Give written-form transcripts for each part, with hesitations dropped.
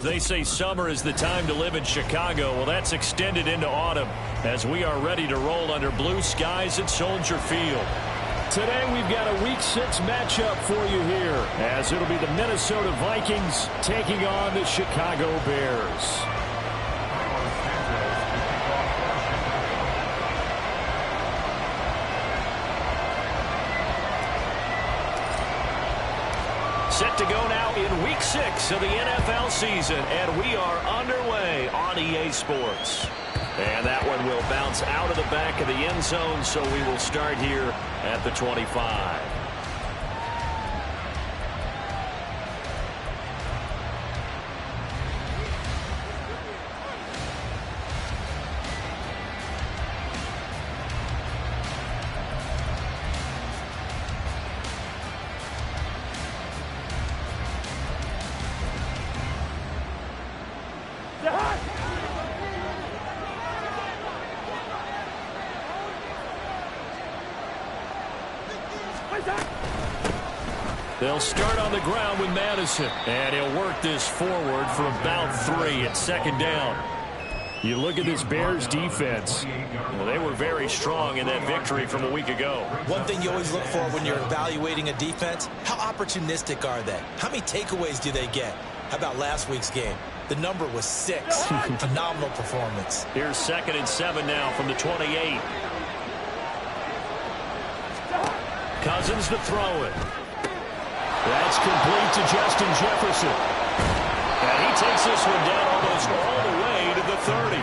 They say summer is the time to live in Chicago. Well, that's extended into autumn as we are ready to roll under blue skies at Soldier Field. Today we've got a Week 6 matchup for you here as it'll be the Minnesota Vikings taking on the Chicago Bears. Set to go now in Week 6 of the NFL season, and we are underway on EA Sports. And that one will bounce out of the back of the end zone, so we will start here at the 25. They'll start on the ground with Madison, and he'll work this forward for about 3 at second down. You look at this Bears defense. Well, they were very strong in that victory from a week ago. One thing you always look for when you're evaluating a defense, how opportunistic are they? How many takeaways do they get? How about last week's game? The number was 6. Phenomenal performance. Here's 2nd and 7 now from the 28. Cousins to throw it. That's complete to Justin Jefferson. And he takes this one down almost all the way to the 30.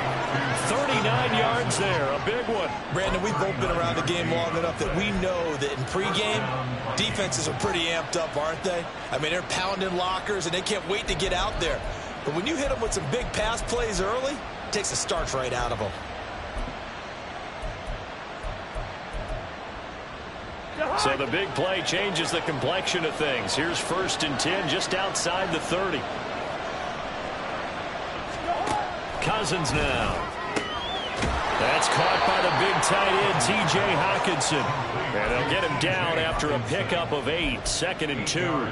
39 yards there, a big one. Brandon, we've both been around the game long enough that we know that in pregame, defenses are pretty amped up, aren't they? I mean, they're pounding lockers, and they can't wait to get out there. But when you hit them with some big pass plays early, it takes the starch right out of them. So the big play changes the complexion of things. Here's 1st and 10 just outside the 30. Cousins now. That's caught by the big tight end, T.J. Hockenson. And they'll get him down after a pickup of 8, 2nd and 2.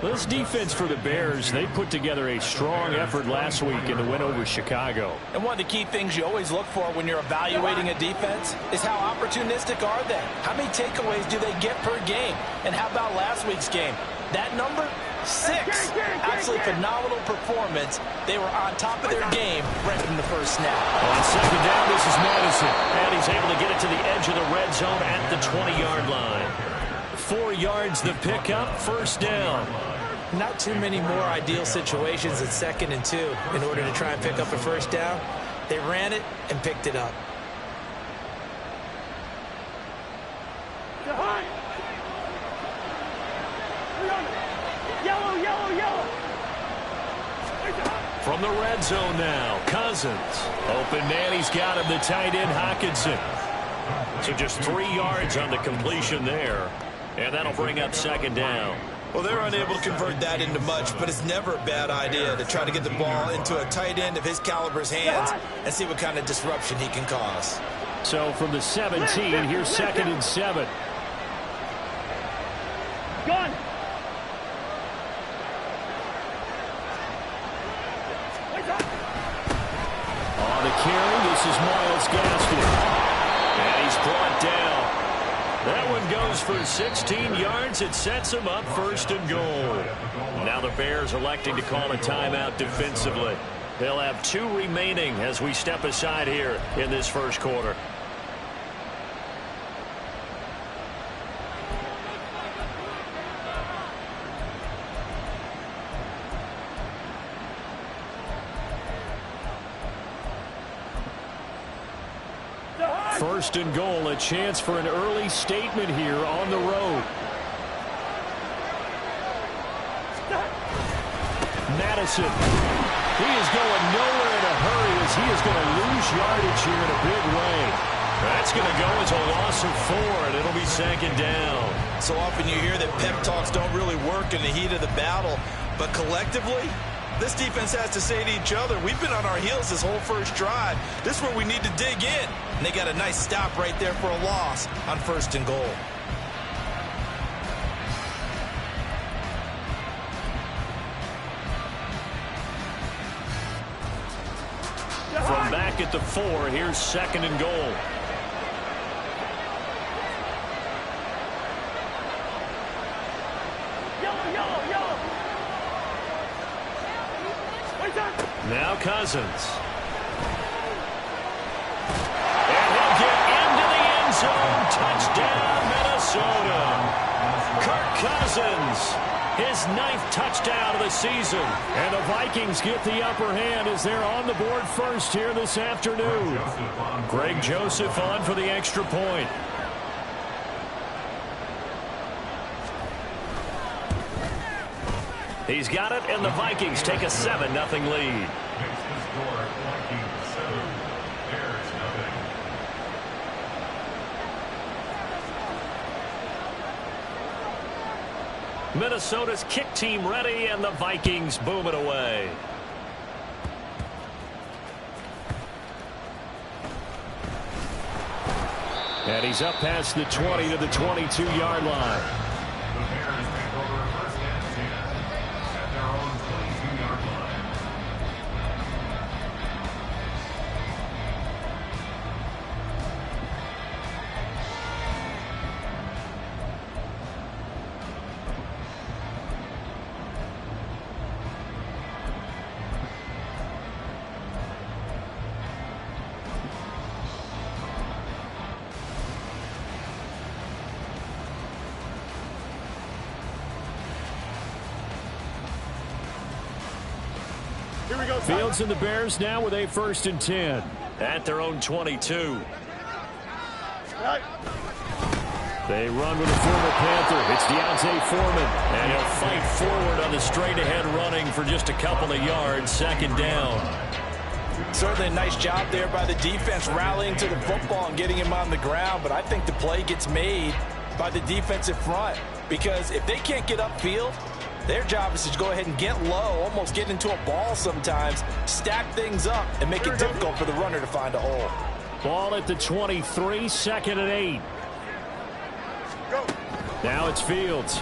This defense for the Bears, they put together a strong effort last week in the win over Chicago. And one of the key things you always look for when you're evaluating a defense is how opportunistic are they? How many takeaways do they get per game? And how about last week's game? That number? 6. Absolutely phenomenal performance. They were on top of their game right from the first snap. On second down, this is Madison. And he's able to get it to the edge of the red zone at the 20-yard line. 4 yards the pickup, 1st down. Not too many more ideal situations at 2nd and 2 in order to try and pick up a 1st down. They ran it and picked it up. Yellow. From the red zone now, Cousins. Open man, he's got him, the tight end, Hockenson. So just 3 yards on the completion there. And that'll bring up 2nd down. Well, they're unable to convert that into much, but it's never a bad idea to try to get the ball into a tight end of his caliber's hands and see what kind of disruption he can cause. So from the 17, here's 2nd and 7. Gone. On the carry, this is Myles Gaskin. And he's brought down. That one goes for 16 yards. It sets him up 1st and goal. Now the Bears electing to call a timeout defensively. They'll have 2 remaining as we step aside here in this 1st quarter. First and goal, a chance for an early statement here on the road. Madison. He is going nowhere in a hurry as he is going to lose yardage here in a big way. That's going to go as a loss of 4, and it'll be 2nd down. So often you hear that pep talks don't really work in the heat of the battle, but collectively, this defense has to say to each other, we've been on our heels this whole first drive. This is where we need to dig in. And they got a nice stop right there for a loss on 1st and goal. From back at the 4, here's 2nd and goal. Now Cousins. And he'll get into the end zone. Touchdown, Minnesota. Kirk Cousins, his 9th touchdown of the season. And the Vikings get the upper hand as they're on the board first here this afternoon. Greg Joseph on for the extra point. He's got it, and the Vikings take a 7-0 lead. Minnesota's kick team ready, and the Vikings boom it away. And he's up past the 20 to the 22-yard line. Fields and the Bears now with a 1st and 10 at their own 22. They run with a former Panther. It's Deontay Foreman, and he'll fight forward on the straight-ahead running for just a couple of yards. 2nd down. Certainly a nice job there by the defense rallying to the football and getting him on the ground, but I think the play gets made by the defensive front because if they can't get upfield, their job is to go ahead and get low, almost get into a ball sometimes, stack things up, and make it difficult for the runner to find a hole. Ball at the 23, 2nd and 8. Now it's Fields.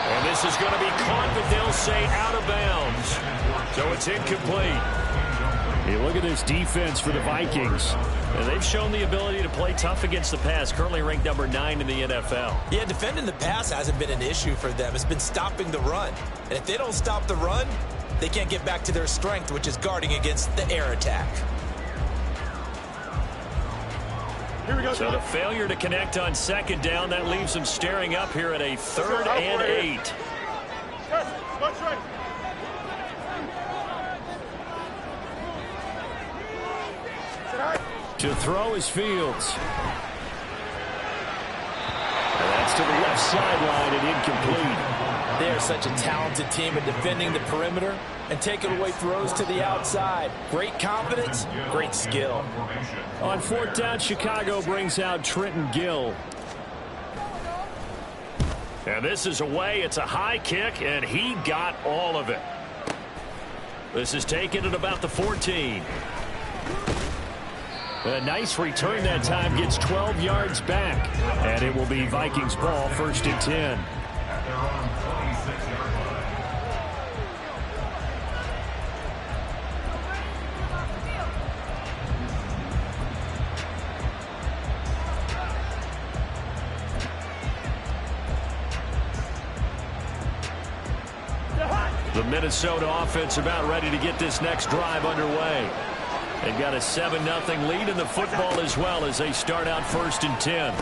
And this is going to be caught, but they'll say out of bounds. So it's incomplete. Hey, look at this defense for the Vikings. And they've shown the ability to play tough against the pass, currently ranked number 9 in the NFL. Yeah, defending the pass hasn't been an issue for them. It's been stopping the run. And if they don't stop the run, they can't get back to their strength, which is guarding against the air attack. Here we go. So the failure to connect on 2nd down, that leaves them staring up here at a 3rd and 8. To throw is Fields. And that's to the left sideline and incomplete. They're such a talented team at defending the perimeter and taking away throws to the outside. Great confidence, great skill. On 4th down, Chicago brings out Trenton Gill. And this is away. It's a high kick, and he got all of it. This is taken at about the 14. A nice return that time, gets 12 yards back. And it will be Vikings ball, 1st and 10. The Minnesota offense about ready to get this next drive underway. They've got a 7-0 lead in the football as well as they start out 1st and 10.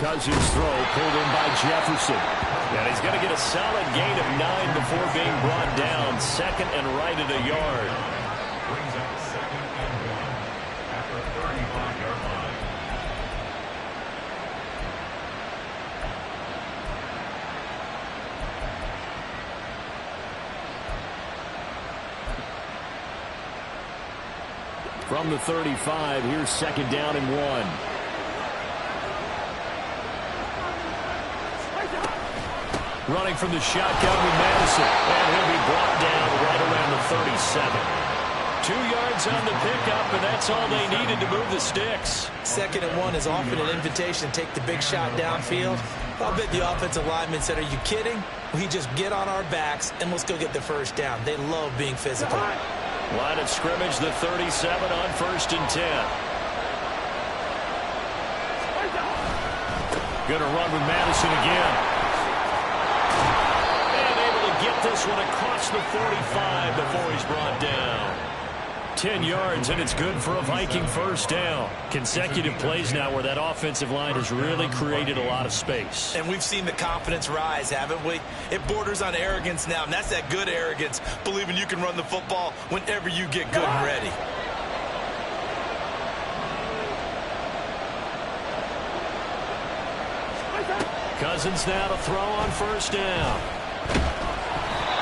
Cousins throw pulled in by Jefferson. And he's going to get a solid gain of 9 before being brought down. 2nd and right at a yard. Brings up 2nd and 1 at the 35-yard line. From the 35, here's 2nd down and 1. Running from the shotgun with Madison, and he'll be brought down right around the 37. 2 yards on the pickup, and that's all they needed to move the sticks. 2nd and 1 is often an invitation to take the big shot downfield. I'll bet the offensive lineman said, are you kidding? We just get on our backs and let's go get the first down. They love being physical. Line of scrimmage, the 37 on 1st and 10. Going to run with Madison again. And able to get this one across the 45 before he's brought down. 10 yards, and it's good for a Viking first down. Consecutive plays now where that offensive line has really created a lot of space. And we've seen the confidence rise, haven't we? It borders on arrogance now, and that's that good arrogance, believing you can run the football whenever you get good and ready. Cousins now to throw on first down.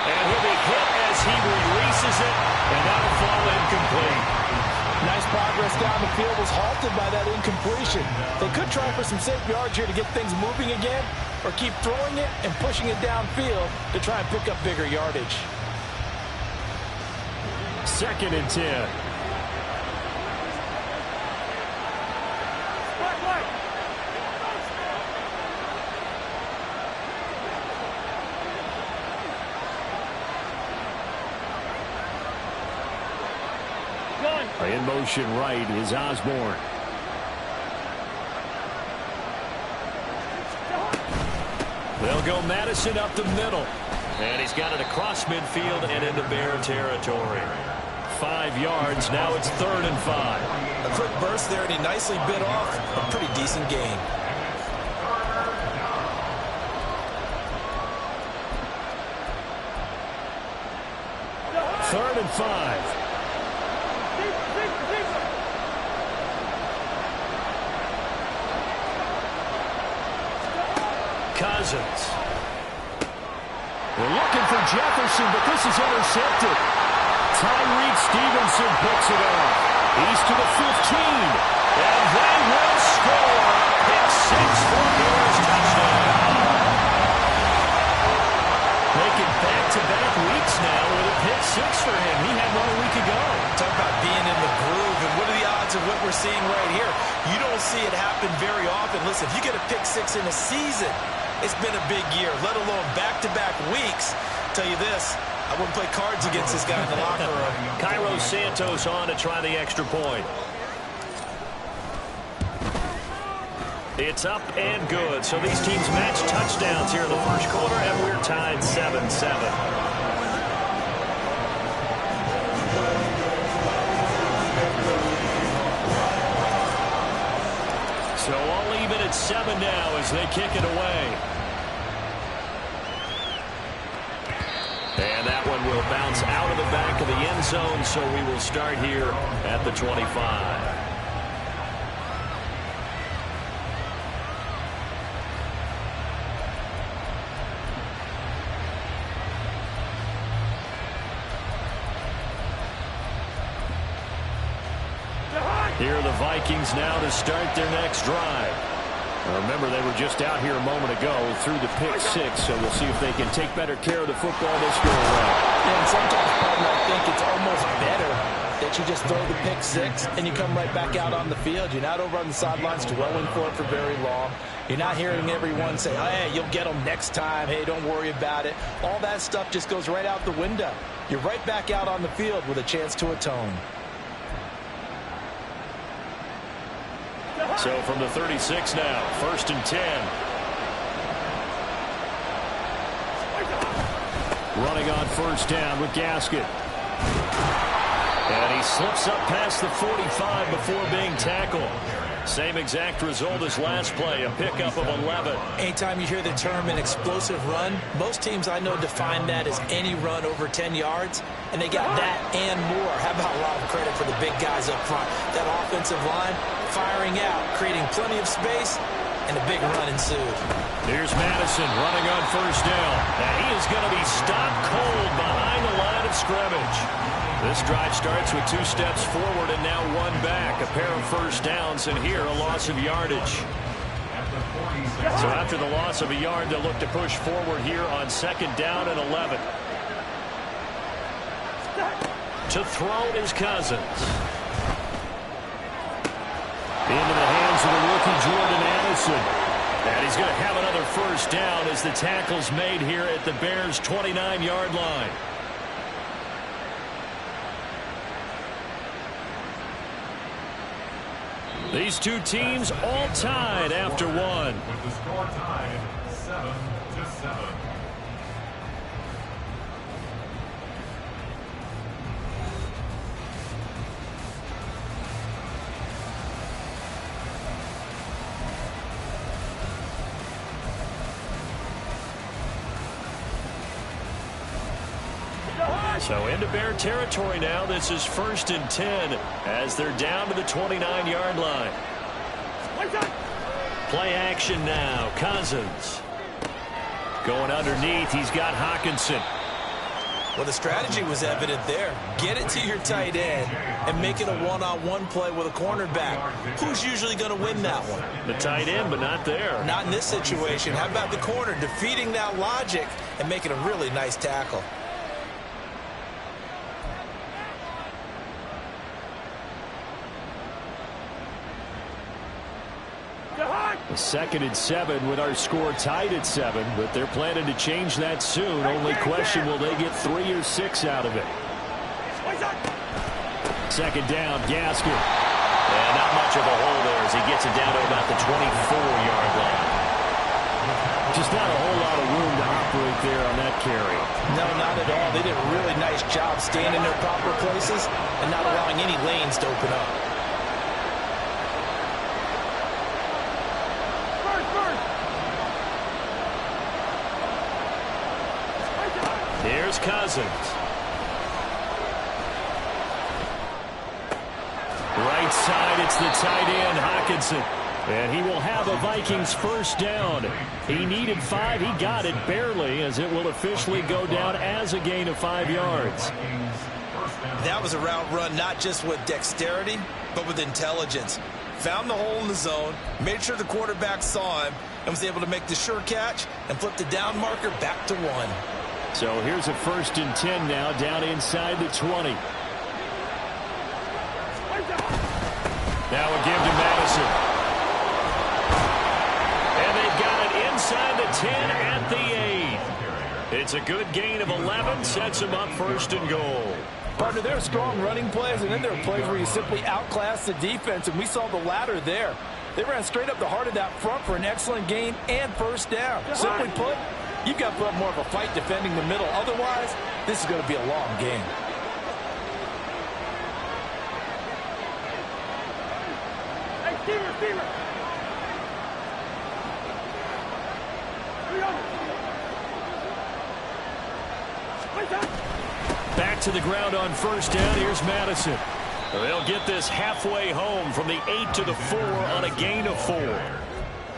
And he'll be hit as he releases it, and that'll fall incomplete. Nice progress down the field was halted by that incompletion. They could try for some safe yards here to get things moving again, or keep throwing it and pushing it downfield to try and pick up bigger yardage. 2nd and 10. In motion right is Osborne. They'll go Madison up the middle. And he's got it across midfield and into Bear territory. 5 yards. Now it's 3rd and 5. A quick burst there, and he nicely bit off a pretty decent gain. Third and 5. Cousins. They're looking for Jefferson, but this is intercepted. Tyreek Stevenson picks it off. He's to the 15. And they will score. Pick 6 for Bears touchdown. Making back-to-back weeks now with a pick 6 for him. He had one a week ago. Talk about being in the groove, and what are the odds of what we're seeing right here? You don't see it happen very often. Listen, if you get a pick 6 in a season, it's been a big year, let alone back-to-back weeks. Tell you this, I wouldn't play cards against this guy in the locker room. Cairo Santos on to try the extra point. It's up and good. So these teams match touchdowns here in the first quarter, and we're tied 7-7. So all even at 7 now as they kick it away. And that one will bounce out of the back of the end zone, so we will start here at the 25. Here are the Vikings now to start their next drive. Remember, they were just out here a moment ago through the pick 6, so we'll see if they can take better care of the football this go around. Yeah, and sometimes, partner, I think it's almost better that you just throw the pick 6 and you come right back out on the field. You're not over on the sidelines dwelling for it for very long. You're not hearing everyone say, hey, you'll get them next time. Hey, don't worry about it. All that stuff just goes right out the window. You're right back out on the field with a chance to atone. So from the 36 now, 1st and 10. Running on first down with Gasket. And he slips up past the 45 before being tackled. Same exact result as last play, a pickup of 11. Anytime you hear the term an explosive run, most teams I know define that as any run over 10 yards, and they got that and more. How about a lot of credit for the big guys up front? That offensive line firing out, creating plenty of space, and a big run ensued. Here's Madison running on first down, and he is going to be stopped cold behind the line of scrimmage. This drive starts with 2 steps forward and now 1 back. A pair of first downs, and here a loss of yardage. So after the loss of a yard, they'll look to push forward here on 2nd down and 11. To throw is Cousins. Into the hands of the rookie Jordan Addison. And he's going to have another first down as the tackle's made here at the Bears' 29-yard line. These two teams all tied after one. With the score tied 7-7. So into Bear territory now. This is 1st and 10 as they're down to the 29-yard line. Play action now. Cousins. Going underneath. He's got Hockenson. Well, the strategy was evident there. Get it to your tight end and make it a one-on-one play with a cornerback. Who's usually going to win that one? The tight end, but not there. Not in this situation. How about the corner defeating that logic and making a really nice tackle? A 2nd and 7 with our score tied at 7, but they're planning to change that soon. Only question, will they get 3 or 6 out of it? 2nd down, Gaskell. And not much of a hole there as he gets it down to about the 24-yard line. Just not a whole lot of room to operate there on that carry. No, not at all. They did a really nice job staying in their proper places and not allowing any lanes to open up. Here's Cousins. Right side, it's the tight end, Hockenson. And he will have a Vikings first down. He needed 5. He got it barely, as it will officially go down as a gain of 5 yards. That was a route run not just with dexterity, but with intelligence. Found the hole in the zone, made sure the quarterback saw him, and was able to make the sure catch and flip the down marker back to 1. So here's a 1st and 10 now, down inside the 20. Now a give to Madison. And they've got it inside the 10 at the 8. It's a good gain of 11, sets them up 1st and goal. Partner, there are strong running plays, and then there are plays where you simply outclass the defense, and we saw the latter there. They ran straight up the heart of that front for an excellent gain and first down. Simply put, you've got to put up more of a fight defending the middle. Otherwise, this is going to be a long game. Back to the ground on first down. Here's Madison. They'll get this halfway home from the 8 to the 4 on a gain of 4.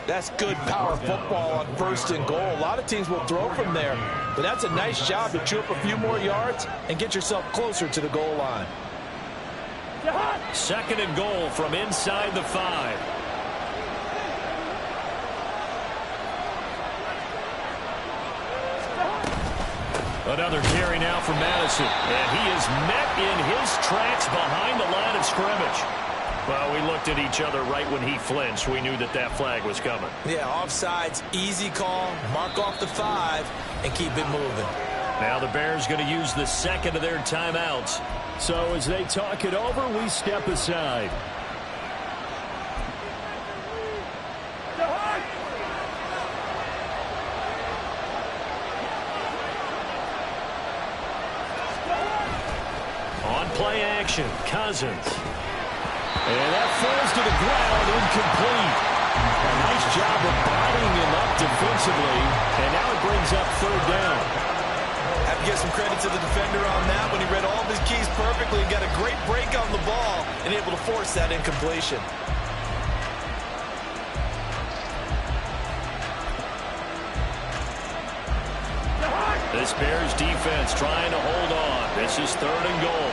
That's good power football on 1st and goal. A lot of teams will throw from there, but that's a nice job to chew up a few more yards and get yourself closer to the goal line. 2nd and goal from inside the 5. Another carry now for Madison, and he is met in his tracks behind the line of scrimmage. Well, we looked at each other right when he flinched. We knew that that flag was coming. Yeah, offsides, easy call, mark off the 5, and keep it moving. Now the Bears going to use the 2nd of their timeouts. So as they talk it over, we step aside. On play action, Cousins. And that falls to the ground, incomplete. A nice job of bodying him up defensively, and now it brings up 3rd down. Have to give some credit to the defender on that when he read all of his keys perfectly and got a great break on the ball and able to force that incompletion. This Bears defense trying to hold on. This is 3rd and goal.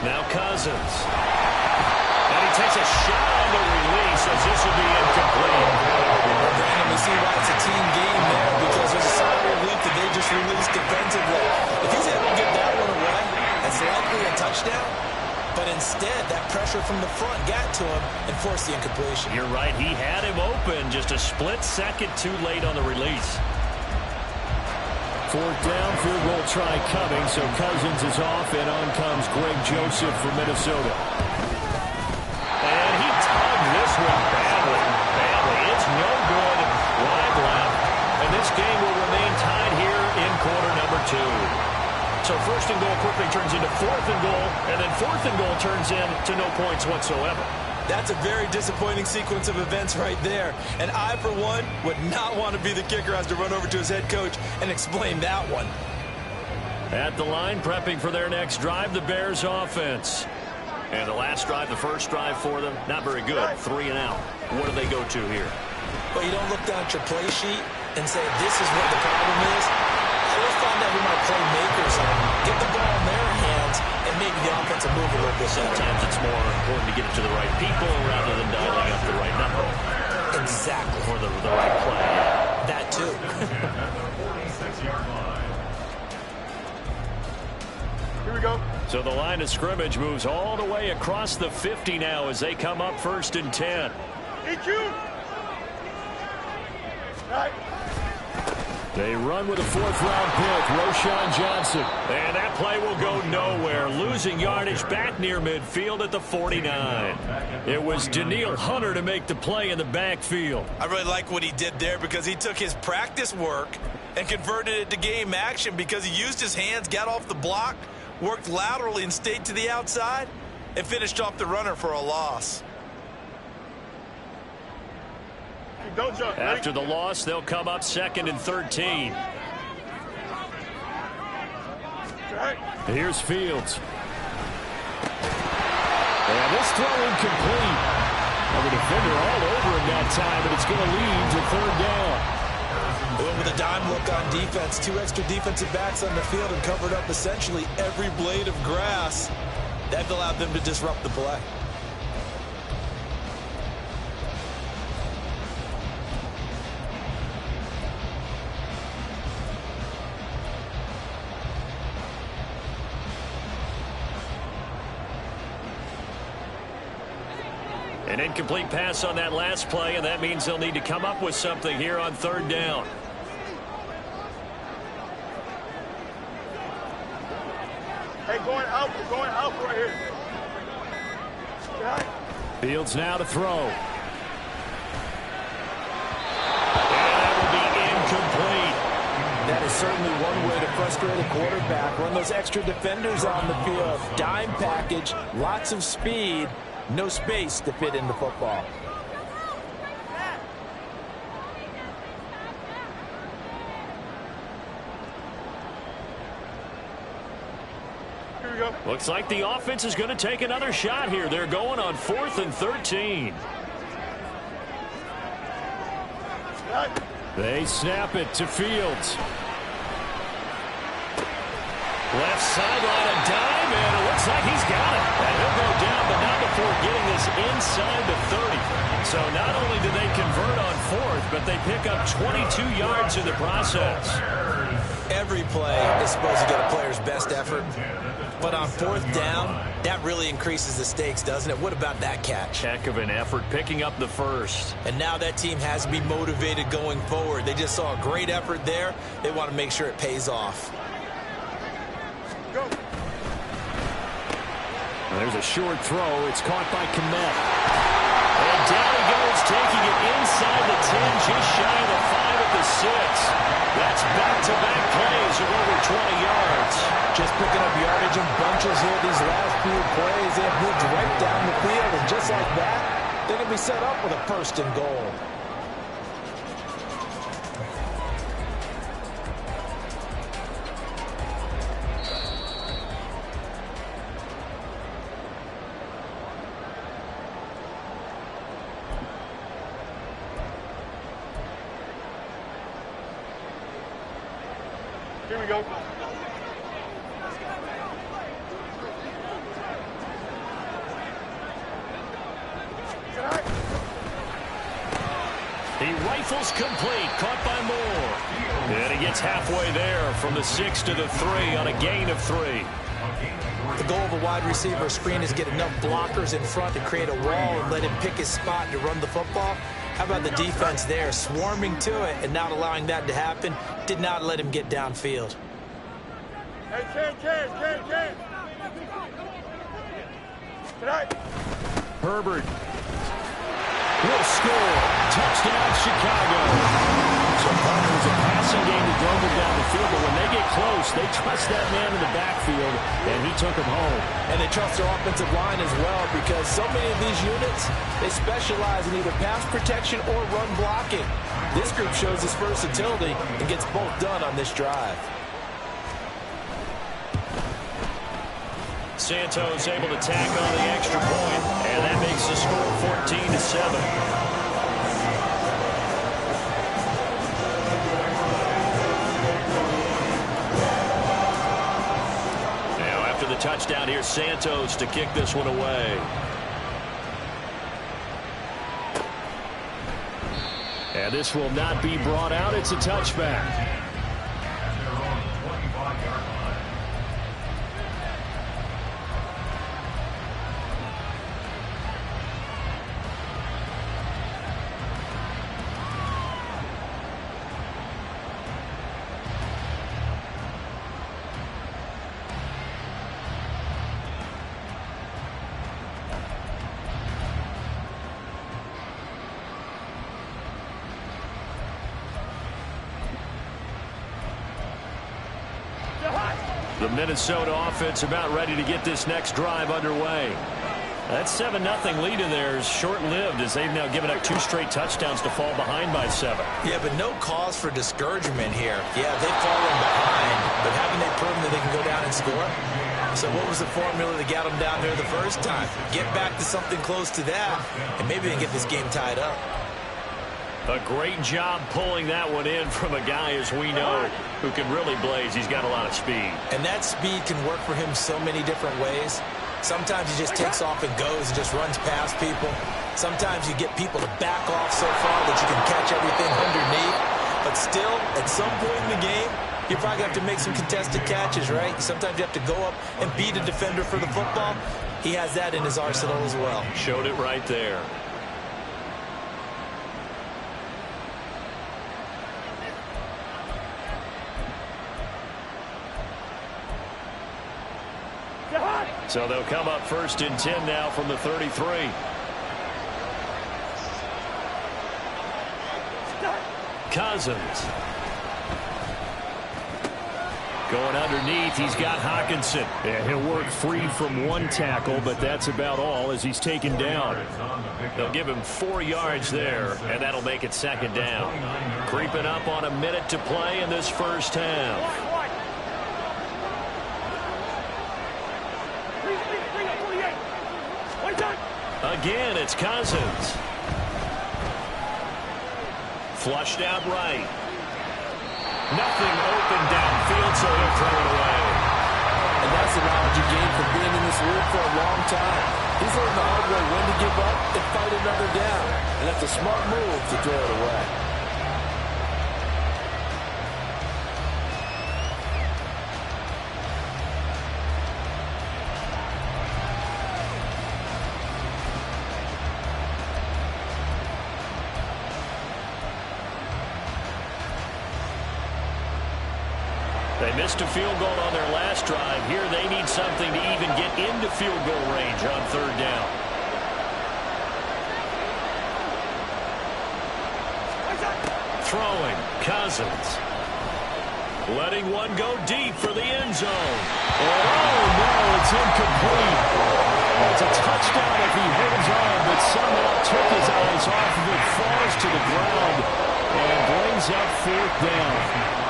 Now Cousins. And he takes a shot on the release as this will be incomplete. And we see why it's a team game there, because there's a sign of relief that they just released the defensively. If he's able to get that one away, that's likely a touchdown. But instead, that pressure from the front got to him and forced the incompletion. You're right. He had him open. Just a split second too late on the release. Fourth down, field goal try coming, so Cousins is off, and on comes Greg Joseph from Minnesota. And he tugged this one badly. It's no good. Wide left. And this game will remain tied here in quarter number 2. So first and goal quickly turns into fourth and goal, and then fourth and goal turns into no points whatsoever. That's a very disappointing sequence of events right there. And I, for one, would not want to be the kicker who has to run over to his head coach and explain that one. At the line, prepping for their next drive, the Bears offense. And the last drive, the first drive for them, not very good. 3 and out. What do they go to here? Well, you don't look down at your play sheet and say, this is what the problem is. Let's find out who my playmakers are. Get the ball in their hands, and maybe the offense will move a little bit better. Sometimes it's more important to get it to the right people rather than dialing up the right number. Exactly. Or the right play. That too. 46-yard line. Here we go. So the line of scrimmage moves all the way across the 50 now as they come up first and 10. EQ. Right. They run with a fourth-round pick, Roschon Johnson. And that play will go nowhere, losing yardage back near midfield at the 49. It was Danielle Hunter to make the play in the backfield. I really like what he did there because he took his practice work and converted it to game action because he used his hands, got off the block, worked laterally and stayed to the outside, and finished off the runner for a loss. Don't jump. After the loss, they'll come up second and 13. Here's Fields. And this throw incomplete. Well, the defender all over him that time, but it's going to lead to third down. They went with a dime look on defense. 2 extra defensive backs on the field and covered up essentially every blade of grass. That allowed them to disrupt the play. An incomplete pass on that last play, and that means they'll need to come up with something here on third down. Hey, going out right here. Fields now to throw. And that will be incomplete. That is certainly one way to frustrate a quarterback. Run those extra defenders on the field. Dime package, lots of speed. No space to fit in the football. Here we go. Looks like the offense is going to take another shot here. They're going on 4th and 13. They snap it to Fields. Left sideline, a dime, and it looks like he's got it. And he'll go down, but not before getting this inside the 30. So not only do they convert on 4th, but they pick up 22 yards in the process. Every play is supposed to get a player's best effort. But on 4th down, that really increases the stakes, doesn't it? What about that catch? Heck of an effort picking up the first. And now that team has to be motivated going forward. They just saw a great effort there. They want to make sure it pays off. Go. There's a short throw. It's caught by Kmet. And down he goes, taking it inside the 10, just shy of the 5 at the 6. That's back-to-back plays of over 20 yards. Just picking up yardage in bunches here these last few plays. They have moved right down the field, and just like that, they're going to be set up with a first and goal. Here we go. He rifles complete, caught by Moore. And he gets halfway there from the 6 to the 3 on a gain of 3. The goal of a wide receiver screen is get enough blockers in front to create a wall and let him pick his spot to run the football. How about the defense there, swarming to it and not allowing that to happen? Did not let him get downfield. Herbert will score. Touchdown, Chicago. So part of it was a passing game to drove him down the field, but when they get close, they trust that man in the backfield, and he took him home. And they trust their offensive line as well, because so many of these units, they specialize in either pass protection or run blocking. This group shows its versatility and gets both done on this drive. Santos able to tack on the extra point, and that makes the score 14-7. Touchdown here, Santos to kick this one away. And this will not be brought out. It's a touchback. The Minnesota offense about ready to get this next drive underway. That 7-0 lead in there is short-lived as they've now given up 2 straight touchdowns to fall behind by 7. Yeah, but no cause for discouragement here. Yeah, they've fallen behind, but haven't they proven that they can go down and score? So what was the formula that got them down there the first time? Get back to something close to that, and maybe they can get this game tied up. A great job pulling that one in from a guy, as we know, who can really blaze. He's got a lot of speed. And that speed can work for him so many different ways. Sometimes he just takes off and goes and just runs past people. Sometimes you get people to back off so far that you can catch everything underneath. But still, at some point in the game, you probably have to make some contested catches, right? Sometimes you have to go up and beat a defender for the football. He has that in his arsenal as well. Showed it right there. So they'll come up 1st and 10 now from the 33. Cousins. Going underneath, he's got Hockenson. Yeah, he'll work free from 1 tackle, but that's about all as he's taken down. They'll give him 4 yards there, and that'll make it 2nd down. Creeping up on a minute to play in this first half. Again, it's Cousins. Flushed out right. Nothing open downfield, so he'll throw it away. And that's the knowledge you gain from being in this league for a long time. He's learned the hard way when to give up and fight another down. And that's a smart move to throw it away. They missed a field goal on their last drive. Here they need something to even get into field goal range on 3rd down. Throwing, Cousins. Letting one go deep for the end zone. Oh, no, it's incomplete. It's a touchdown if he holds on, but somehow took his eyes off of it, falls to the ground, and brings up 4th down.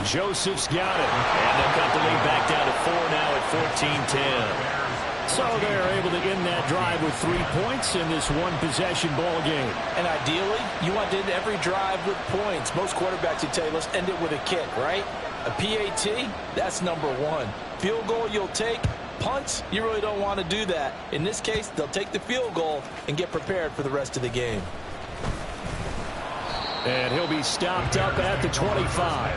Joseph's got it, and they've got the lead back down to 4 now at 14-10. So they're able to end that drive with 3 points in this one-possession ball game. And ideally, you want to end every drive with points. Most quarterbacks would tell you, let's end it with a kick, right? A PAT, that's number 1. Field goal you'll take, Punts, you really don't want to do that. In this case, they'll take the field goal and get prepared for the rest of the game. And he'll be stopped up at the 25.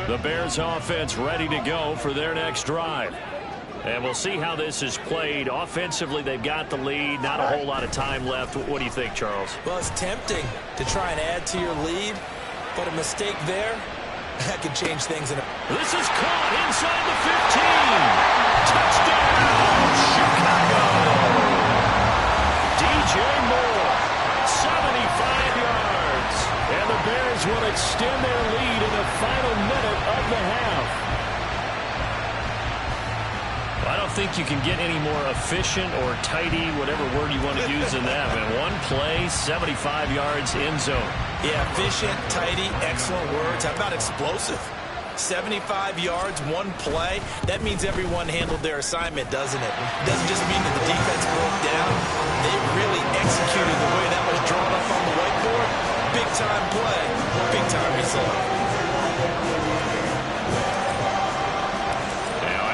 The Bears offense ready to go for their next drive. And we'll see how this is played. Offensively, they've got the lead. Not a whole lot of time left. What do you think, Charles? Well, it's tempting to try and add to your lead, but a mistake there, that could change things. This is caught inside the 15. Touchdown, Chicago. DJ Moore, 75 yards. And the Bears will extend their lead in the final minute of the half. I don't think you can get any more efficient or tidy, whatever word you want to use in that. And one play, 75 yards in zone. Yeah, efficient, tidy, excellent words. How about explosive? 75 yards, one play. That means everyone handled their assignment, doesn't it? It doesn't just mean that the defense broke down. They really executed the way that was drawn up on the whiteboard. Big-time play, big-time result.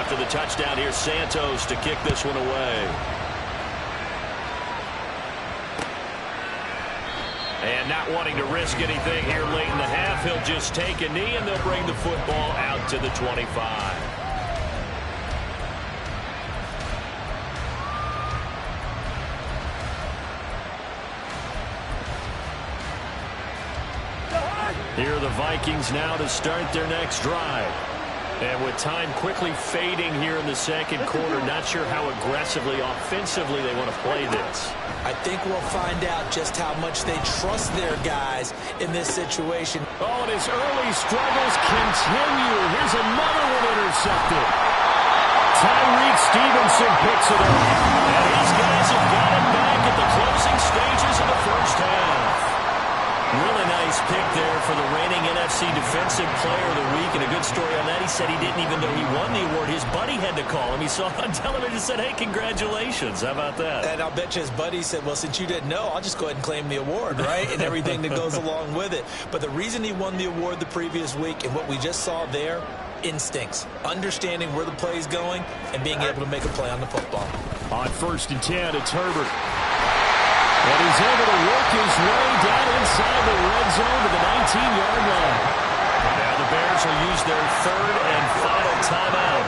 After the touchdown, here's Santos to kick this one away. And not wanting to risk anything here late in the half, he'll just take a knee, and they'll bring the football out to the 25. Here are the Vikings now to start their next drive. And with time quickly fading here in the second quarter, not sure how aggressively, offensively they want to play this. I think we'll find out just how much they trust their guys in this situation. Oh, and his early struggles continue. Here's another one intercepted. Tyreek Stevenson picks it up. And these guys have got him back at the closing stages of the first half. Really nice pick there for the reigning NFC Defensive Player of the Week. And a good story on that, he said he didn't even know he won the award. His buddy had to call him. He saw it on television and said, hey, congratulations. How about that? And I'll bet you his buddy said, well, since you didn't know, I'll just go ahead and claim the award, right? And everything that goes along with it. But the reason he won the award the previous week and what we just saw there, instincts, understanding where the play is going and being able to make a play on the football. On 1st and 10, it's Herbert. And he's able to work his way down inside the red zone to the 19-yard line. Now the Bears will use their third and final timeout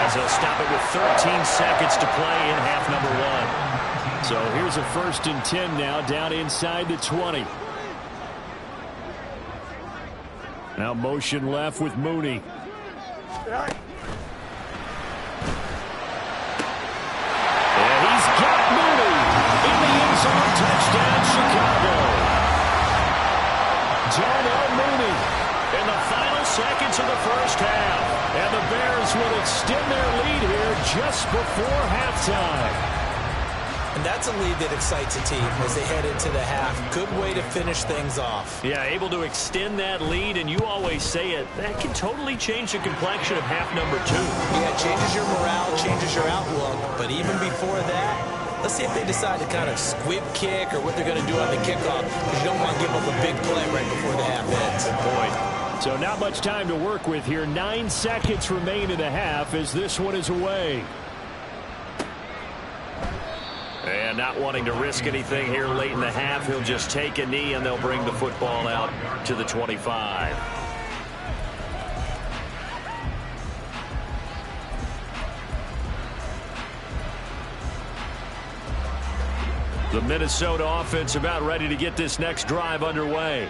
as they'll stop it with 13 seconds to play in half number one. So here's a 1st and 10 now down inside the 20. Now motion left with Mooney. And he's got Mooney in the end zone. Touchdown, Chicago. Darnell Mooney in the final seconds of the first half. And the Bears will extend their lead here just before halftime. And that's a lead that excites a team as they head into the half. Good way to finish things off. Yeah, able to extend that lead, and you always say it, that can totally change the complexion of half number two. Yeah, it changes your morale, changes your outlook. But even before that, let's see if they decide to kind of squib kick or what they're going to do on the kickoff, because you don't want to give up a big play right before the half ends. Good point. So not much time to work with here. 9 seconds remain in the half as this one is away. And not wanting to risk anything here late in the half, he'll just take a knee and they'll bring the football out to the 25. The Minnesota offense about ready to get this next drive underway.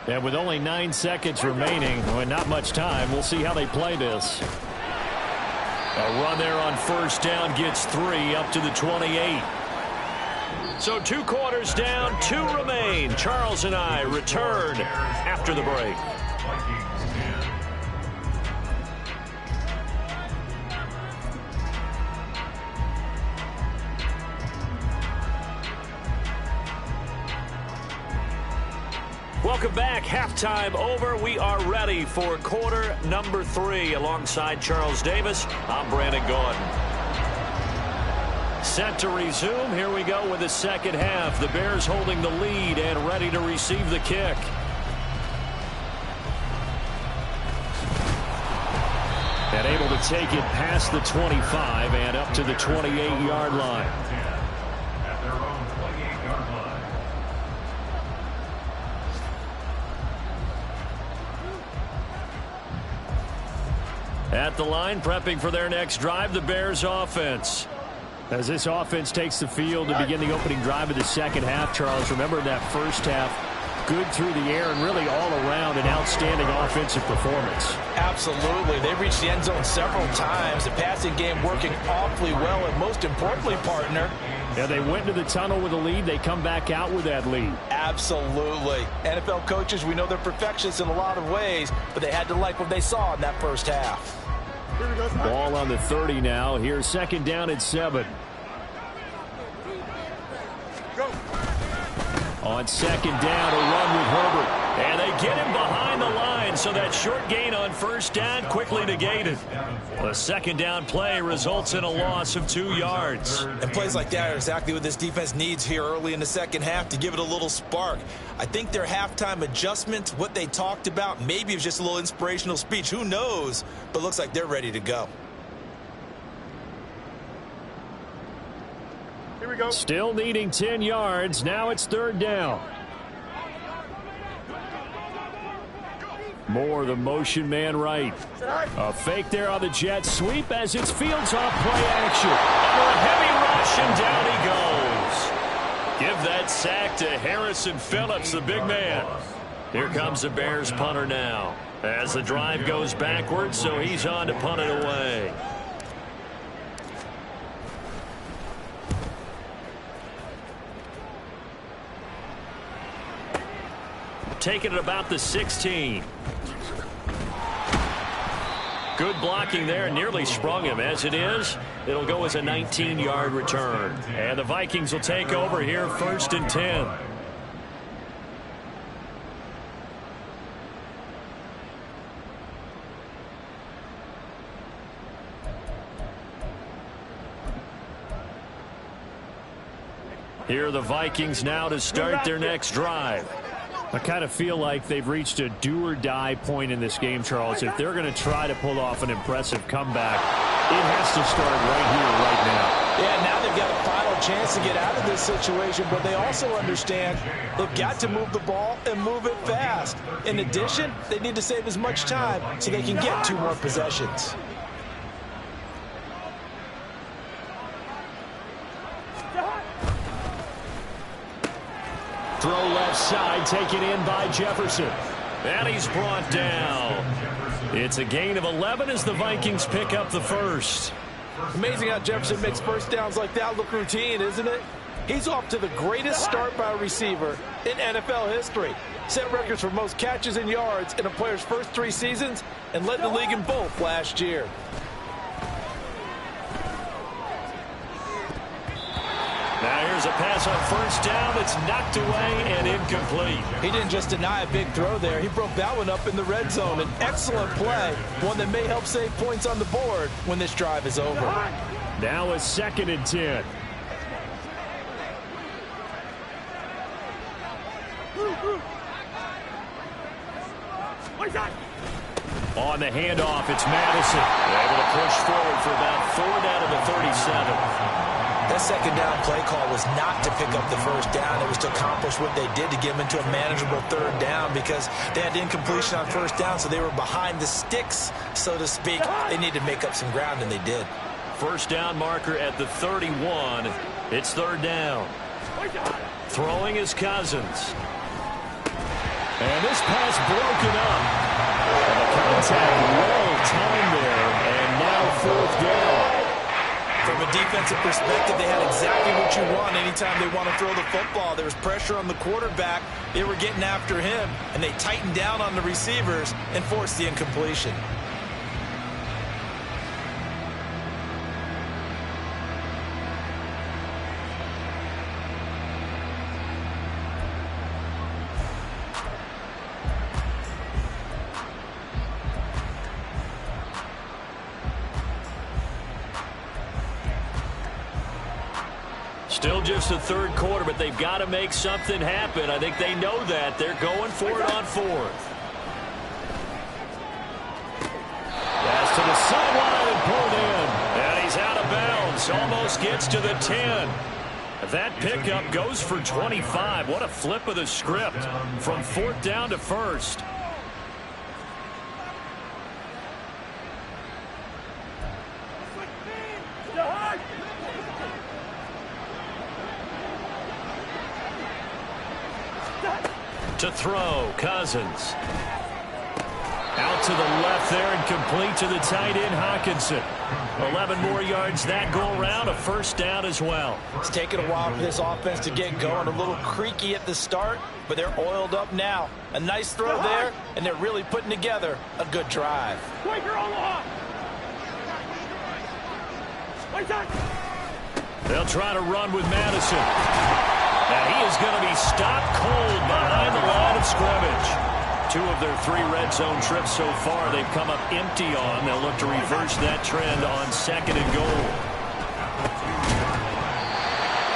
And with only 9 seconds remaining, and not much time, we'll see how they play this. A run there on 1st down gets 3 up to the 28. So 2 quarters down, 2 remain. Charles and I return after the break. Welcome back. Halftime over. We are ready for quarter number 3. Alongside Charles Davis, I'm Brandon Gordon. Set to resume. Here we go with the second half. The Bears holding the lead and ready to receive the kick. And able to take it past the 25 and up to the 28-yard line. At their own 28-yard line. At the line, prepping for their next drive, the Bears offense. As this offense takes the field to begin the opening drive of the second half, Charles, remember that first half, good through the air and really all around an outstanding offensive performance. Absolutely. They reached the end zone several times. The passing game working awfully well, and most importantly, partner. Yeah, they went to the tunnel with a lead. They come back out with that lead. Absolutely. NFL coaches, we know they're perfectionists in a lot of ways, but they had to like what they saw in that first half. Ball on the 30 now. Here's second down at 7. On second down, a run with Herbert. And they get him behind the line, so that short gain on first down quickly negated. The second down play results in a loss of 2 yards. And plays like that are exactly what this defense needs here early in the second half to give it a little spark. I think their halftime adjustment, what they talked about, maybe it was just a little inspirational speech. Who knows? But looks like they're ready to go. Here we go. Still needing 10 yards. Now it's third down. Moore, the motion man right. A fake there on the jet sweep as it's fields off play action. Under a heavy rush, and down he goes. Give that sack to Harrison Phillips, the big man. Here comes the Bears punter now. As the drive goes backwards, so he's on to punt it away. Taking it about the 16. Good blocking there, nearly sprung him. As it is, it'll go as a 19-yard return. And the Vikings will take over here, 1st and 10. Here are the Vikings now to start their next drive. I kind of feel like they've reached a do-or-die point in this game, Charles. If they're going to try to pull off an impressive comeback, it has to start right here, right now. Yeah, now they've got a final chance to get out of this situation, but they also understand they've got to move the ball and move it fast. In addition, they need to save as much time so they can get 2 more possessions. Throw left side, taken in by Jefferson. And he's brought down. It's a gain of 11 as the Vikings pick up the first. Amazing how Jefferson makes first downs like that look routine, isn't it? He's off to the greatest start by a receiver in NFL history. Set records for most catches and yards in a player's first 3 seasons and led the league in both last year. Now here's a pass on first down that's knocked away and incomplete. He didn't just deny a big throw there. He broke that one up in the red zone. An excellent play, one that may help save points on the board when this drive is over. Now a 2nd and 10. On the handoff, it's Madison. Able to push forward for about 4 down to the 37. That second down play call was not to pick up the first down. It was to accomplish what they did to get them into a manageable 3rd down because they had incompletion on first down, so they were behind the sticks, so to speak. They needed to make up some ground, and they did. First down marker at the 31. It's 3rd down. Throwing is Cousins. And this pass broken up. And the contact well timed there, and now 4th down. From a defensive perspective, they had exactly what you want anytime they want to throw the football. There was pressure on the quarterback. They were getting after him, and they tightened down on the receivers and forced the incompletion. Still just the third quarter, but they've got to make something happen. I think they know that. They're going for it on fourth. Pass to the sideline and pulled in. And he's out of bounds. Almost gets to the 10. That pickup goes for 25. What a flip of the script from fourth down to first. To throw, Cousins. Out to the left there and complete to the tight end, Hawkinson. 11 more yards that go around, a first down as well. It's taken a while for this offense to get going. A little creaky at the start, but they're oiled up now. A nice throw there, and they're really putting together a good drive. They'll try to run with Madison. And he is going to be stopped cold behind the line of scrimmage. 2 of their 3 red zone trips so far they've come up empty on. They'll look to reverse that trend on second and goal.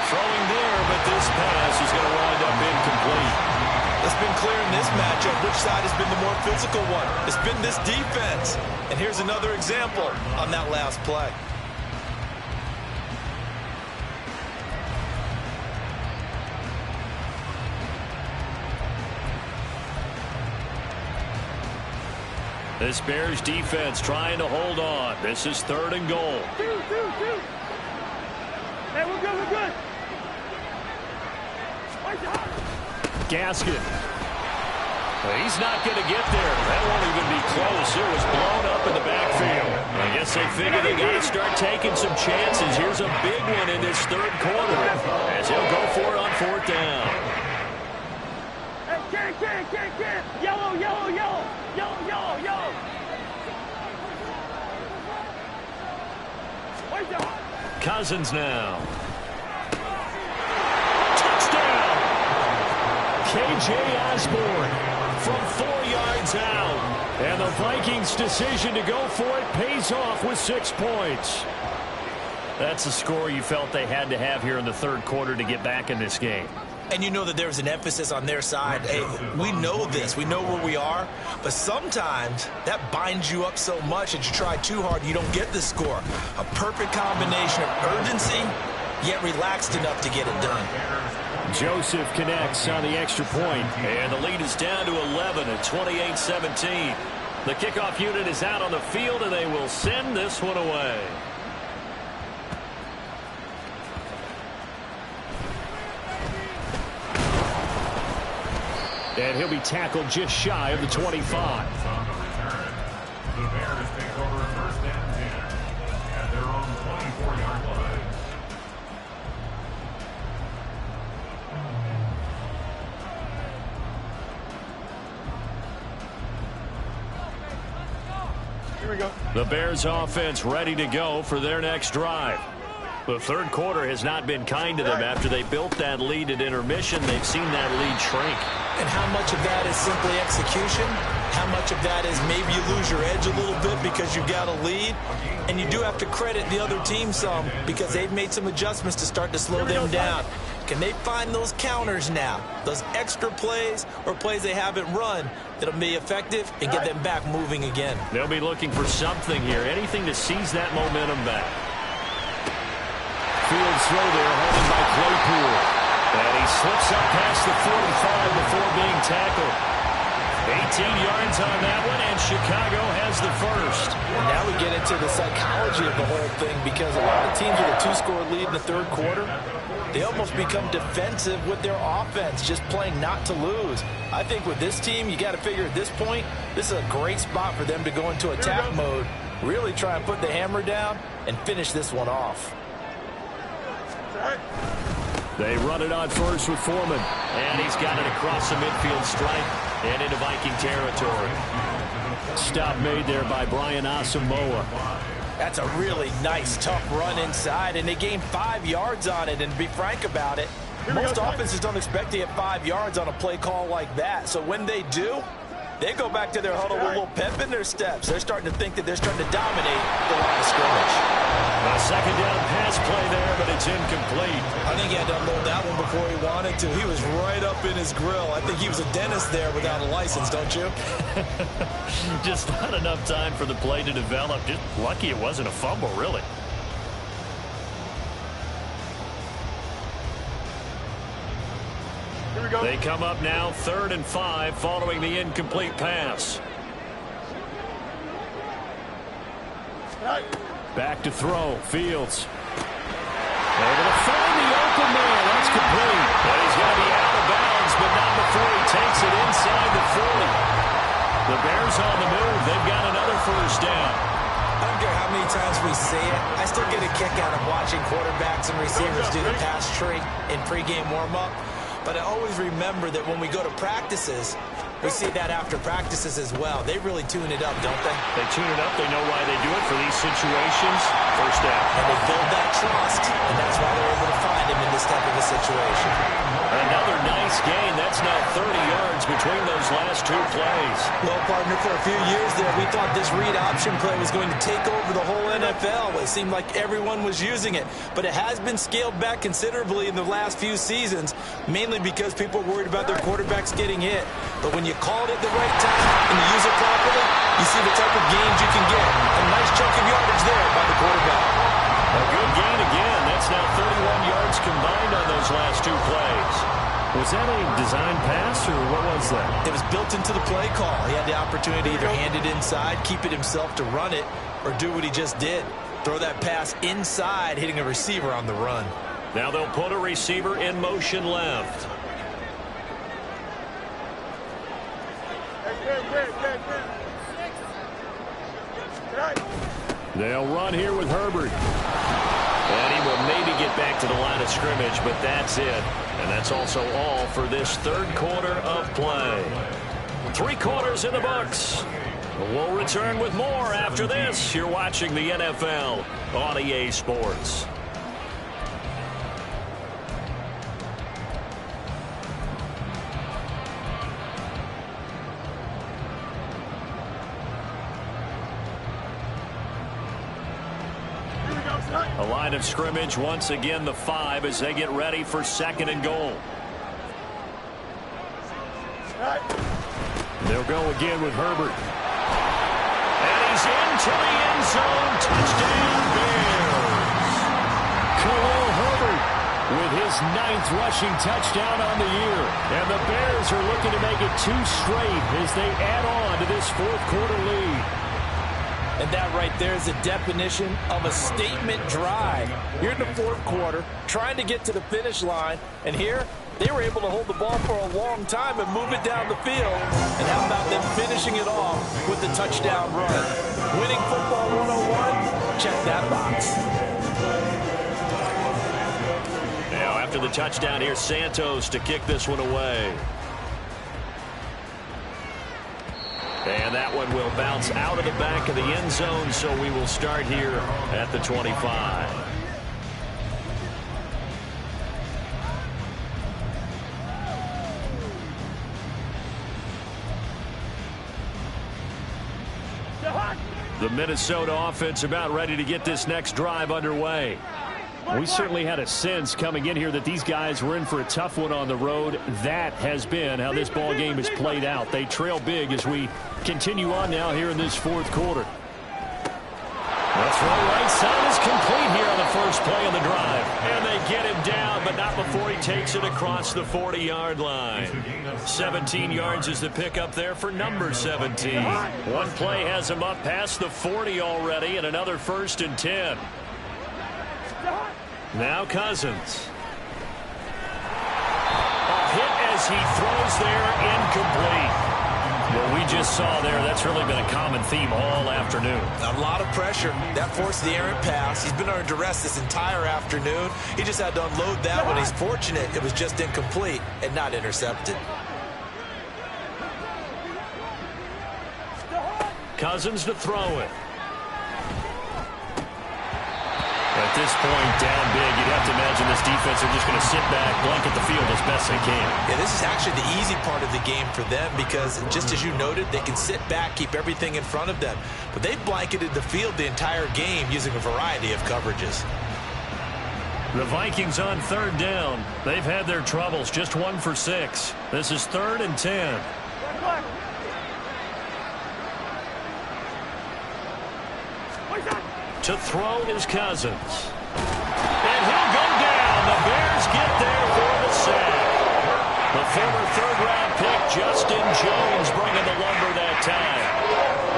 Throwing there, but this pass is going to wind up incomplete. It's been clear in this matchup which side has been the more physical one. It's been this defense. And here's another example on that last play. This Bears defense trying to hold on. This is third and goal. Two. Hey, we're good. Gaskin. Well, he's not going to get there. That won't even be close. It was blown up in the backfield. I guess they figure they got to start taking some chances. Here's a big one in this third quarter as he'll go for it on fourth down. Hey, can. Yellow. Cousins now. Touchdown! KJ Osborne from 4 yards out. And the Vikings' decision to go for it pays off with 6 points. That's the score you felt they had to have here in the third quarter to get back in this game. And you know that there's an emphasis on their side. Hey, we know this. We know where we are. But sometimes that binds you up so much that you try too hard and you don't get the score. A perfect combination of urgency, yet relaxed enough to get it done. Joseph connects on the extra point. And the lead is down to 11 at 28-17. The kickoff unit is out on the field, and they will send this one away. And he'll be tackled just shy of the 25. The Bears take over first and 10 at their own 24-yard line. Here we go. The Bears offense ready to go for their next drive. The third quarter has not been kind to them. After they built that lead at intermission, they've seen that lead shrink. And how much of that is simply execution? How much of that is maybe you lose your edge a little bit because you got a lead? And you do have to credit the other team some because they've made some adjustments to start to slow them down. Can they find those counters now, those extra plays or plays they haven't run that'll be effective and get them back moving again? They'll be looking for something here, anything to seize that momentum back. Fields throw there, holding by Claypool. And he slips up past the 45 before being tackled. 18 yards on that one, and Chicago has the first. And now we get into the psychology of the whole thing because a lot of teams with a 2-score lead in the third quarter, they almost become defensive with their offense, just playing not to lose. I think with this team, you got to figure at this point, this is a great spot for them to go into attack mode, really try and put the hammer down and finish this one off. They run it on first with Foreman. And he's got it across the midfield stripe and into Viking territory. Stop made there by Brian Asamoah. That's a really nice, tough run inside, and they gained 5 yards on it. And to be frank about it, most offenses don't expect to get 5 yards on a play call like that. So when they do, They go back to their huddle with a little pep in their steps. They're starting to think that they're starting to dominate the line of scrimmage. A second down pass play there, but it's incomplete. I think he had to unload that one before he wanted to. He was right up in his grill. I think he was a dentist there without a license, don't you? Just not enough time for the play to develop. Just lucky it wasn't a fumble, really. Here we go. They come up now 3rd and 5 following the incomplete pass. Back to throw. Fields. Able to find the open man. That's complete. But he's going to be out of bounds, but not before he takes it inside the 40. The Bears on the move. They've got another first down. I don't care how many times we say it, I still get a kick out of watching quarterbacks and receivers do the pass tree in pregame warm-up. But I always remember that when we go to practices, we see that after practices as well. They really tune it up, don't they? They tune it up. They know why they do it for these situations. First down. And they build that trust, and that's why they're able to find him in this type of a situation. Another nice gain. That's now 30 yards between those last two plays. Well, partner, for a few years there, we thought this read option play was going to take over the whole NFL. It seemed like everyone was using it. But it has been scaled back considerably in the last few seasons, mainly because people are worried about their quarterbacks getting hit. But when you call it at the right time and you use it properly, you see the type of gains you can get. A nice chunk of yardage there by the quarterback. A good gain again. That's now 31 yards combined on those last two plays. Was that a design pass, or what was that? It was built into the play call. He had the opportunity to either hand it inside, keep it himself to run it, or do what he just did. Throw that pass inside, hitting a receiver on the run. Now they'll put a receiver in motion left. They'll run here with Herbert. And he will maybe get back to the line of scrimmage, but that's it. And that's also all for this third quarter of play. 3 quarters in the books. We'll return with more after this. You're watching the NFL on EA Sports. A line of scrimmage, once again the 5 as they get ready for 2nd and goal. They'll go again with Herbert. And he's into the end zone. Touchdown, Bears. Khalil Herbert with his 9th rushing touchdown on the year. And the Bears are looking to make it 2 straight as they add on to this 4th quarter lead. And that right there is a definition of a statement drive. You're in the 4th quarter, trying to get to the finish line, and here they were able to hold the ball for a long time and move it down the field. And how about them finishing it off with the touchdown run? Winning football 101, check that box. Now after the touchdown, here's Santos to kick this one away. And that one will bounce out of the back of the end zone, so we will start here at the 25. The Minnesota offense about ready to get this next drive underway. We certainly had a sense coming in here that these guys were in for a tough one on the road. That has been how this ball game has played out. They trail big as we continue on now here in this 4th quarter. The throw right side is complete here on the first play of the drive. And they get him down, but not before he takes it across the 40-yard line. 17 yards is the pickup there for number 17. One play has him up past the 40 already, and another 1st and 10. Now Cousins. A hit as he throws there, incomplete. What we just saw there, that's really been a common theme all afternoon. A lot of pressure. That forced the errant pass. He's been under duress this entire afternoon. He just had to unload that one. He's fortunate it was just incomplete and not intercepted. Cousins to throw it. A this point, down big, you'd have to imagine this defense are just going to sit back, blanket the field as best they can. Yeah, this is actually the easy part of the game for them because, just as you noted, they can sit back, keep everything in front of them. But they've blanketed the field the entire game using a variety of coverages. The Vikings on third down. They've had their troubles, just 1 for 6. This is 3rd and 10. To throw is Cousins. And he'll go down. The Bears get there for the sack. The former third-round pick, Justin Jones, bringing the lumber that time.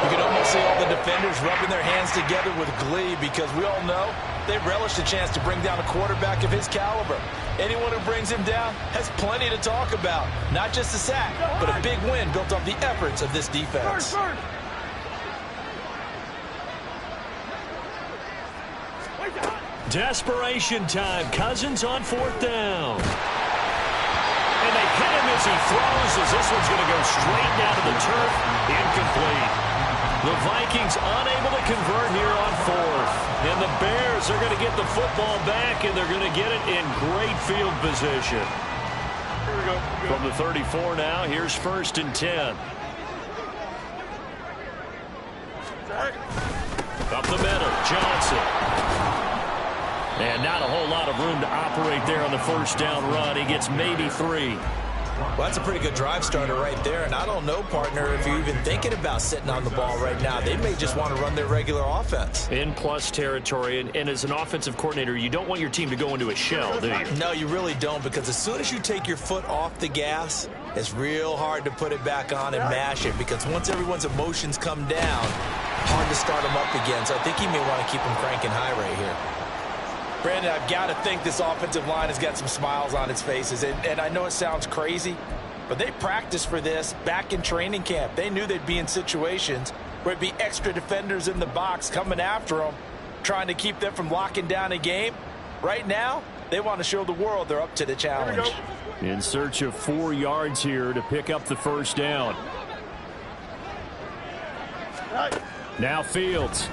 You can almost see all the defenders rubbing their hands together with glee because we all know they relish the chance to bring down a quarterback of his caliber. Anyone who brings him down has plenty to talk about. Not just a sack, but a big win built off the efforts of this defense. Desperation time. Cousins on 4th down. And they hit him as he throws, as this one's going to go straight down to the turf. Incomplete. The Vikings unable to convert here on 4th. And the Bears are going to get the football back, and they're going to get it in great field position. Here we go. From the 34 now, here's 1st and 10. Up the middle, Johnson. And not a whole lot of room to operate there on the first down run. He gets maybe 3. Well, that's a pretty good drive starter right there. And I don't know, partner, if you're even thinking about sitting on the ball right now. They may just want to run their regular offense. In plus territory. And as an offensive coordinator, you don't want your team to go into a shell, do you? No, you really don't, because as soon as you take your foot off the gas, it's real hard to put it back on and mash it, because once everyone's emotions come down, hard to start them up again. So I think you may want to keep them cranking high right here. Brandon, I've got to think this offensive line has got some smiles on its faces. And I know it sounds crazy, but they practiced for this back in training camp. They knew they'd be in situations where it'd be extra defenders in the box coming after them, trying to keep them from locking down a game. Right now, they want to show the world they're up to the challenge. In search of 4 yards here to pick up the first down. Now Fields.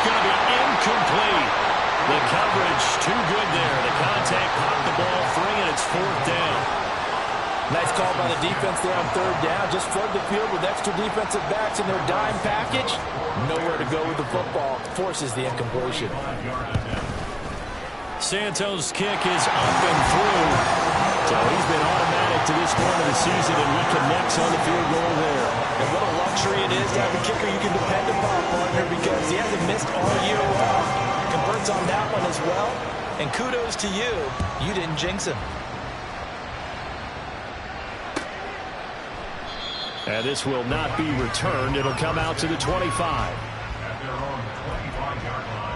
Going to be incomplete. The coverage too good there. The contact popped the ball free, and it's 4th down. Nice call by the defense there on 3rd down. Just flood the field with extra defensive backs in their dime package. Nowhere to go with the football. Forces the incompletion. Santos' kick is up and through. So he's been automatic to this point of the season, and he connects on the field goal there. And what a luxury it is to have a kicker you can depend upon, partner, because he hasn't missed all year long. Converts on that one as well. And kudos to you. You didn't jinx him. And this will not be returned. It'll come out to the 25. At their own 25-yard line.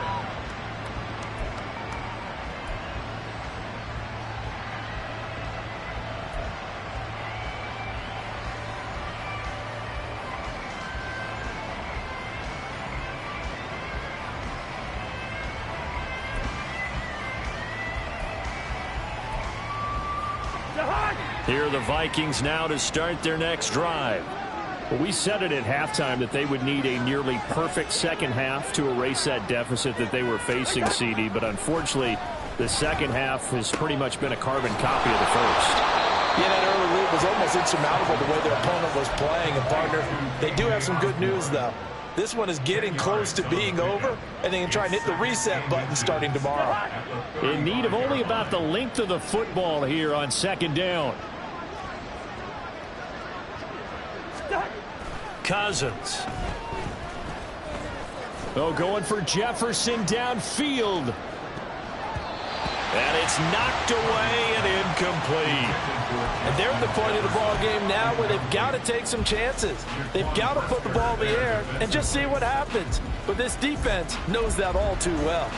Here are the Vikings now to start their next drive. Well, we said it at halftime that they would need a nearly perfect second half to erase that deficit that they were facing, CD. But unfortunately, the second half has pretty much been a carbon copy of the first. Yeah, that early lead was almost insurmountable the way their opponent was playing. And, partner, they do have some good news, though. This one is getting close to being over, and they can try and hit the reset button starting tomorrow. In need of only about the length of the football here on 2nd down. Cousins. Oh, going for Jefferson downfield. And it's knocked away and incomplete. And they're at the point of the ball game now where they've got to take some chances. They've got to put the ball in the air and just see what happens. But this defense knows that all too well.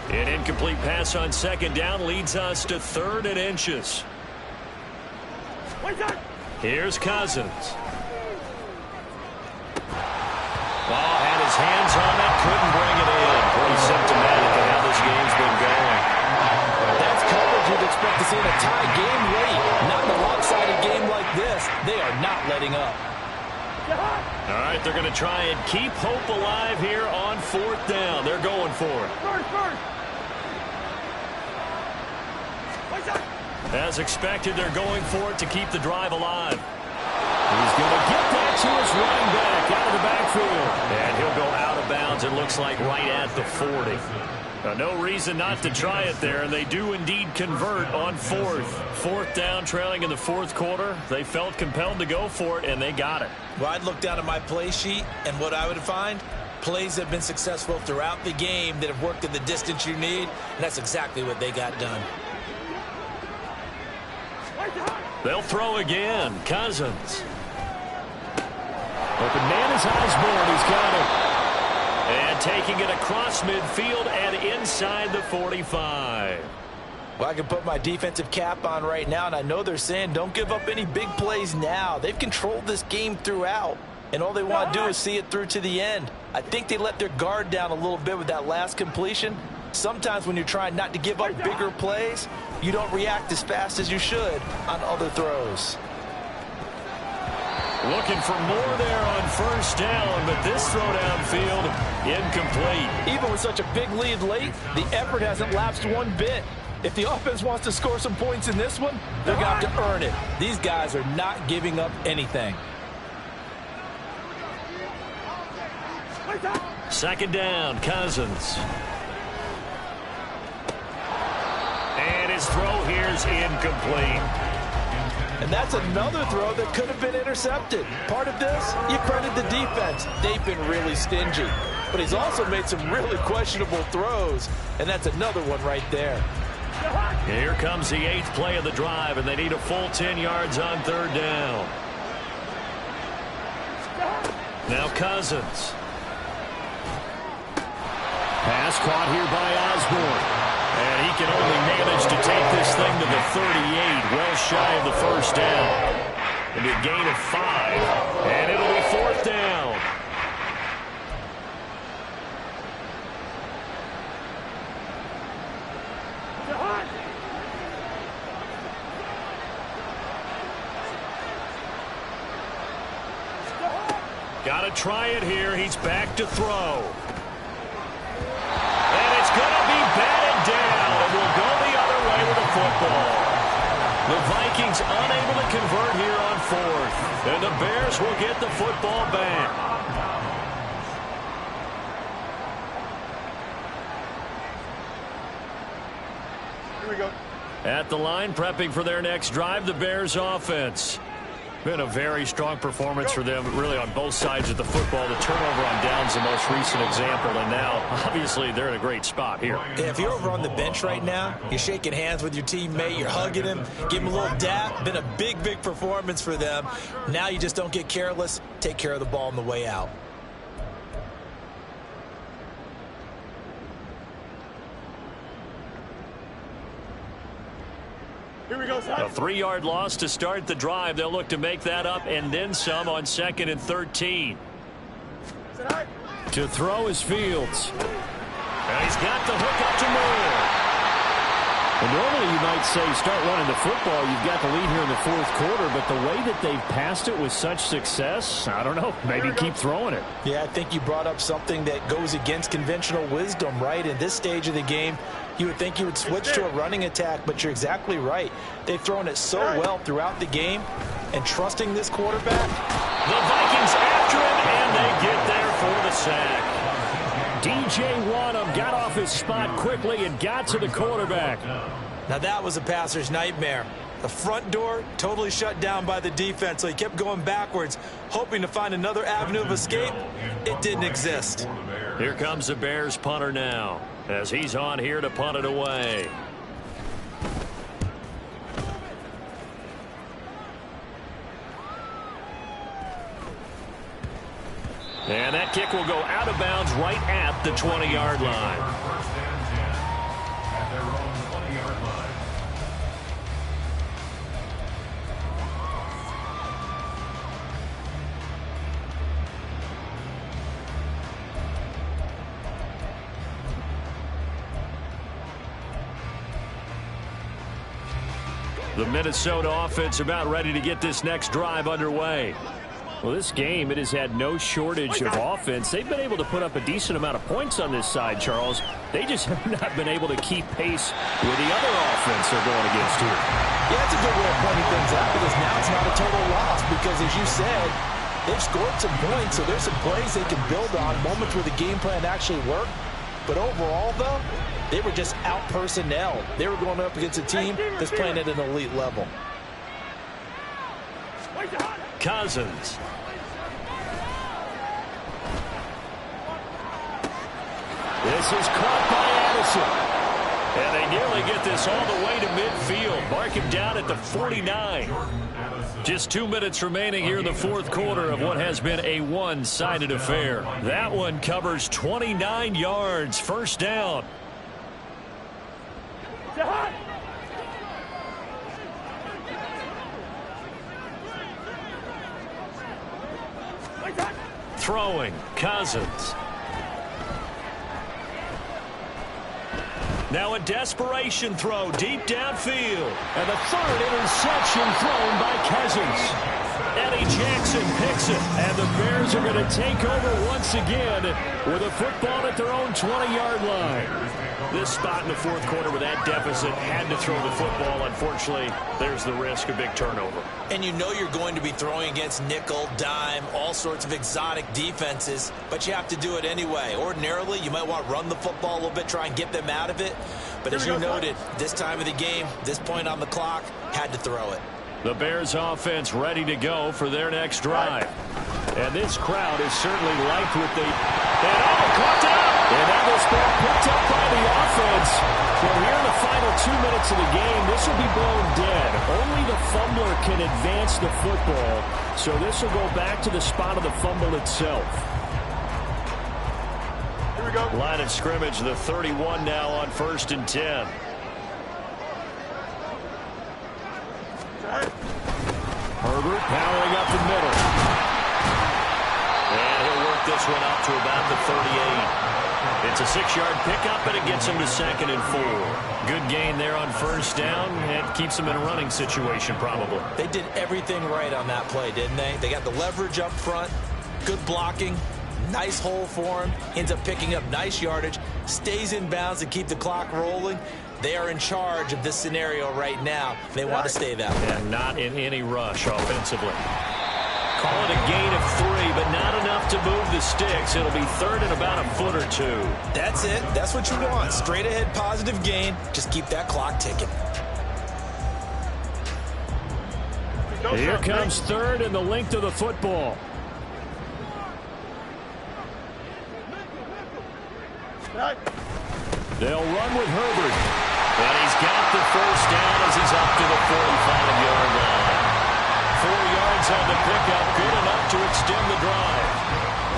An incomplete pass on 2nd down leads us to 3rd and inches. Here's Cousins. Ball had his hands on it, couldn't bring it in. Pretty symptomatic of how this game's been going. That's coverage you'd expect to see in a tie game late. Not in a lopsided game like this. They are not letting up. All right, they're going to try and keep hope alive here on 4th down. They're going for it. As expected, they're going for it to keep the drive alive. He's going to get that to his running back out of the backfield. And he'll go out of bounds, it looks like, right at the 40. No reason not to try it there, and they do indeed convert on 4th. 4th down, trailing in the 4th quarter. They felt compelled to go for it, and they got it. Well, I'd look down at my play sheet, and what I would find, plays that have been successful throughout the game that have worked in the distance you need, and that's exactly what they got done. They'll throw again. Cousins. Open man is Osborne. He's got it. And taking it across midfield and inside the 45. Well, I can put my defensive cap on right now, and I know they're saying don't give up any big plays now. They've controlled this game throughout, and all they want to do is see it through to the end. I think they let their guard down a little bit with that last completion. Sometimes when you're trying not to give up bigger plays, you don't react as fast as you should on other throws. Looking for more there on 1st down, but this throw downfield incomplete. Even with such a big lead late, the effort hasn't lapsed one bit. If the offense wants to score some points in this one, they're going to have to earn it. These guys are not giving up anything. 2nd down, Cousins. And his throw here is incomplete. And that's another throw that could have been intercepted. Part of this, you credit the defense. They've been really stingy. But he's also made some really questionable throws, and that's another one right there. Here comes the 8th play of the drive, and they need a full 10 yards on 3rd down. Now Cousins. Pass caught here by Osborne. And he can only manage to take this thing to the 38, well shy of the 1st down. It'll be a gain of 5, and it'll be 4th down. Got to try it here. He's back to throw. And it's going to be batted down. It will go the other way with the football. The Vikings unable to convert here on 4th. And the Bears will get the football back. Here we go. At the line, prepping for their next drive, the Bears offense. Been a very strong performance for them, really, on both sides of the football. The turnover on downs, the most recent example, and now, obviously, they're in a great spot here. Yeah, if you're over on the bench right now, you're shaking hands with your teammate, you're hugging him, give him a little dap. Been a big, big performance for them. Now you just don't get careless. Take care of the ball on the way out. Here we go, son. A 3-yard loss to start the drive. They'll look to make that up and then some on 2nd and 13. To throw is Fields. And he's got the hook up to Moore. And normally you might say start running the football. You've got the lead here in the 4th quarter, but the way that they've passed it with such success, I don't know, maybe keep throwing it. Yeah, I think you brought up something that goes against conventional wisdom, right? In this stage of the game, you would think you would switch to a running attack, but you're exactly right. They've thrown it so well throughout the game, and trusting this quarterback. The Vikings after him, and they get there for the sack. DJ Wanham got off his spot quickly and got to the quarterback. Now that was a passer's nightmare. The front door totally shut down by the defense, so he kept going backwards, hoping to find another avenue of escape. It didn't exist. Here comes the Bears punter now, as he's on here to punt it away. And that kick will go out of bounds right at the 20-yard line. First and 10 at their own 20-yard line. The Minnesota offense about ready to get this next drive underway. Well, this game, it has had no shortage of offense. They've been able to put up a decent amount of points on this side, Charles. They just have not been able to keep pace with the other offense they're going against here. Yeah, that's a good way of pointing things out, because now it's not a total loss, because as you said, they've scored some points, so there's some plays they can build on, moments where the game plan actually worked. But overall, though, they were just out-personnel. They were going up against a team that's playing at an elite level. Cousins. This is caught by Addison. And they nearly get this all the way to midfield. Mark him down at the 49. Just 2 minutes remaining here in the fourth quarter of what has been a one-sided affair. That one covers 29 yards. First down. Throwing, Cousins. Now a desperation throw deep downfield. And the third interception thrown by Cousins. Eddie Jackson picks it. And the Bears are going to take over once again with a football at their own 20-yard line. This spot in the fourth quarter with that deficit, had to throw the football. Unfortunately, there's the risk of big turnover. And you know you're going to be throwing against nickel, dime, all sorts of exotic defenses, but you have to do it anyway. Ordinarily, you might want to run the football a little bit, try and get them out of it. But as you noted, this time of the game, this point on the clock, had to throw it. The Bears offense ready to go for their next drive. And this crowd is certainly liked with the... And caught out! And now this ball picked up by the offense. Well, here in the final 2 minutes of the game, this will be blown dead. Only the fumbler can advance the football. So this will go back to the spot of the fumble itself. Here we go. Line of scrimmage, the 31 now on 1st and 10. Herbert powering up the middle. And he'll work this one up to about the 38. It's a 6-yard pickup, and it gets him to 2nd and 4. Good gain there on first down, and keeps him in a running situation probably. They did everything right on that play, didn't they? They got the leverage up front, good blocking, nice hole for him, ends up picking up nice yardage, stays in bounds to keep the clock rolling. They are in charge of this scenario right now. They want to stay that way. And not in any rush offensively. Call it a gain of 3, but not enough to move the sticks. It'll be 3rd and about a foot or 2. That's it. That's what you want. Straight ahead positive gain. Just keep that clock ticking. Here comes 3rd and the length of the football. They'll run with Herbert. And he's got the first down as he's up to the 45-yard line. 4 yards on the pickup, good enough to extend the drive.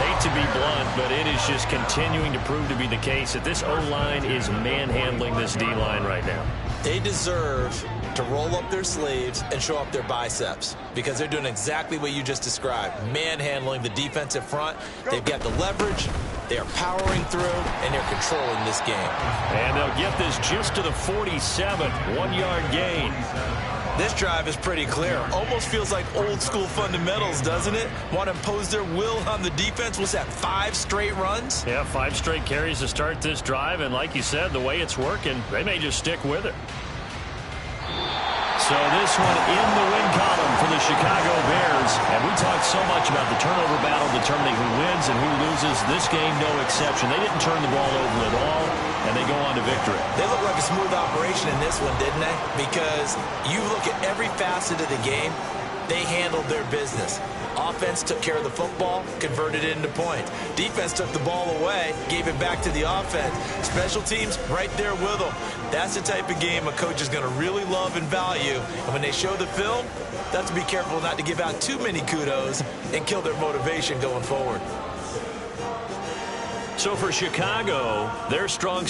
Hate to be blunt, but it is just continuing to prove to be the case that this O-line is manhandling this D-line right now. They deserve to roll up their sleeves and show up their biceps, because they're doing exactly what you just described, manhandling the defensive front. They've got the leverage, they are powering through, and they're controlling this game. And they'll get this just to the 47, 1-yard gain. This drive is pretty clear. Almost feels like old school fundamentals, doesn't it? Want to impose their will on the defense. Was that 5 straight runs? Yeah, 5 straight carries to start this drive, and like you said, the way it's working, they may just stick with it. So this one in the win column for the Chicago Bears. And we talked so much about the turnover battle determining who wins and who loses. This game, no exception. They didn't turn the ball over at all, and they go on to victory. They look like a smooth operation in this one, didn't they? Because you look at every facet of the game, they handled their business. Offense took care of the football, converted it into points. Defense took the ball away, gave it back to the offense. Special teams right there with them. That's the type of game a coach is going to really love and value. And when they show the film, they have to be careful not to give out too many kudos and kill their motivation going forward. So for Chicago, their strong